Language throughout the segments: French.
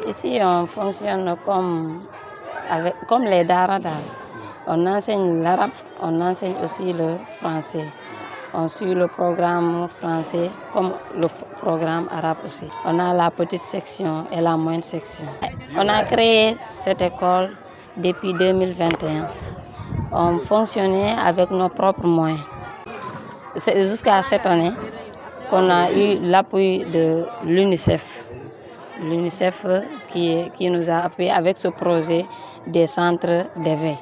Ici, on fonctionne comme les Daradar. On enseigne l'arabe, on enseigne aussi le français. On suit le programme français comme le programme arabe aussi. On a la petite section et la moyenne section. On a créé cette école depuis 2021. On fonctionnait avec nos propres moyens. C'est jusqu'à cette année qu'on a eu l'appui de l'UNICEF. L'UNICEF qui nous a appuyés avec ce projet des centres d'éveil.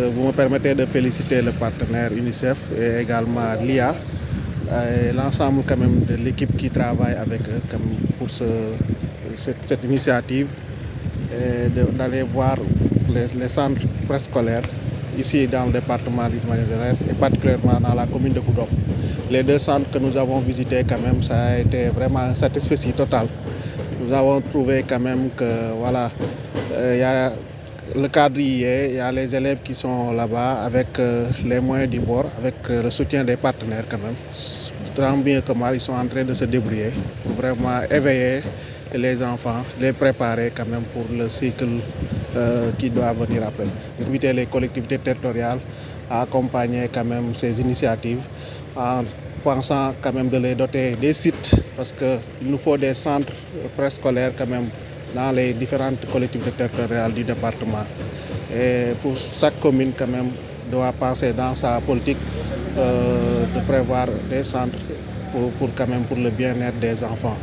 Vous me permettez de féliciter le partenaire UNICEF et également l'IA et l'ensemble quand même de l'équipe qui travaille avec eux pour cette initiative et d'aller voir les centres préscolaires ici dans le département du Manière et particulièrement dans la commune de Goudomp. Les deux centres que nous avons visités quand même, ça a été vraiment un satisfait total. Nous avons trouvé quand même que voilà, il y a le cadre y est, il y a les élèves qui sont là-bas avec les moyens du bord, avec le soutien des partenaires quand même. Tant bien que mal, ils sont en train de se débrouiller pour vraiment éveiller les enfants, les préparer quand même pour le cycle qui doit venir après. Inviter les collectivités territoriales à accompagner quand même ces initiatives en pensant quand même de les doter des sites parce qu'il nous faut des centres préscolaires quand même dans les différentes collectivités territoriales du département. Et pour chaque commune quand même doit penser dans sa politique de prévoir des centres pour le bien-être des enfants.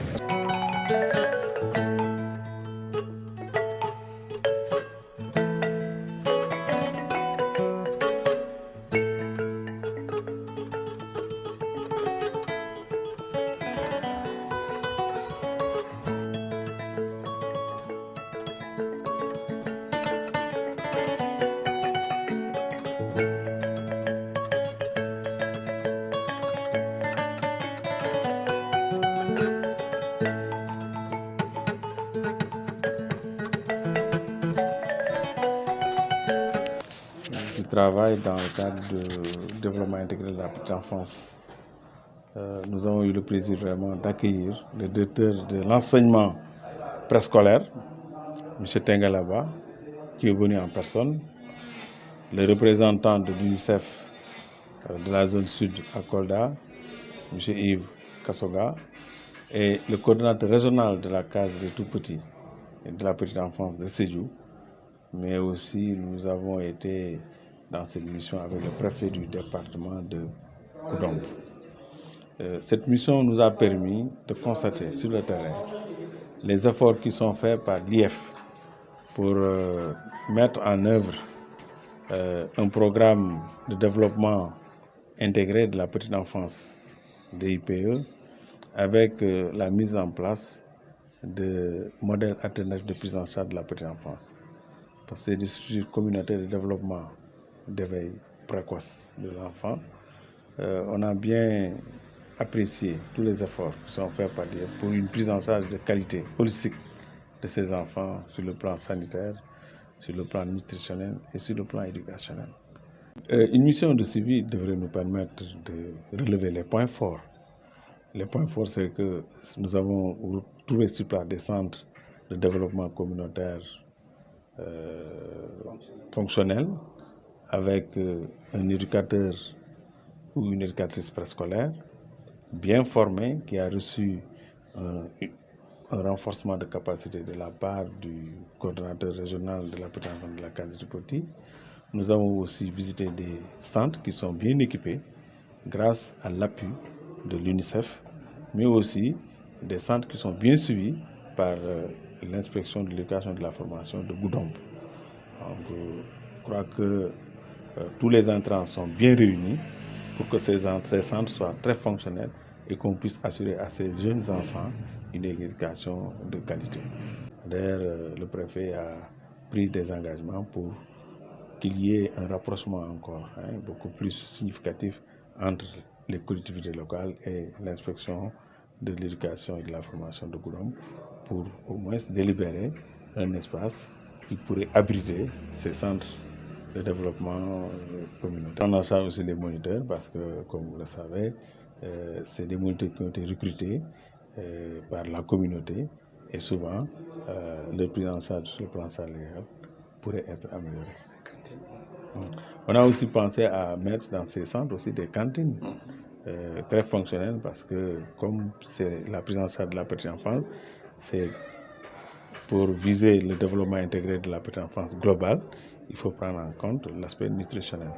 Je travaille dans le cadre du développement intégré de la petite enfance. Nous avons eu le plaisir vraiment d'accueillir le directeur de l'enseignement préscolaire, M. Tengalaba, qui est venu en personne, le représentant de l'UNICEF de la zone sud à Kolda, M. Yves Kassoga, et le coordonnateur régional de la case des tout-petits et de la petite enfance de Sédhiou. Mais aussi, nous avons été dans cette mission avec le préfet du département de Goudomp. Cette mission nous a permis de constater sur le terrain les efforts qui sont faits par l'IF pour mettre en œuvre un programme de développement intégré de la petite enfance DIPE avec la mise en place de modèles alternatifs de prise en charge de la petite enfance. Parce que c'est des structures communautaires de développement d'éveil précoce de l'enfant. On a bien apprécié tous les efforts qui sont faits par l'IF pour une prise en charge de qualité holistique de ces enfants sur le plan sanitaire, sur le plan nutritionnel et sur le plan éducationnel. Une mission de suivi devrait nous permettre de relever les points forts. Les points forts, c'est que nous avons trouvé sur place des centres de développement communautaire fonctionnels avec un éducateur ou une éducatrice préscolaire bien formé qui a reçu un renforcement de capacité de la part du coordonnateur régional de la petite enfance de la case du petit. Nous avons aussi visité des centres qui sont bien équipés grâce à l'appui de l'UNICEF, mais aussi des centres qui sont bien suivis par l'inspection de l'éducation et de la formation de Goudomp. Donc, je crois que tous les intrants sont bien réunis pour que ces centres soient très fonctionnels et qu'on puisse assurer à ces jeunes enfants une éducation de qualité. D'ailleurs, le préfet a pris des engagements pour qu'il y ait un rapprochement encore beaucoup plus significatif entre les collectivités locales et l'inspection de l'éducation et de la formation de Goudomp pour au moins délibérer un espace qui pourrait abriter ces centres de développement communautaire. On en charge aussi les moniteurs parce que, comme vous le savez, c'est des moniteurs qui ont été recrutés par la communauté et souvent leur prise en charge sur le plan salarial pourrait être améliorée. On a aussi pensé à mettre dans ces centres aussi des cantines très fonctionnelles parce que comme c'est la prise en charge de la petite enfance, c'est pour viser le développement intégré de la petite enfance globale, il faut prendre en compte l'aspect nutritionnel.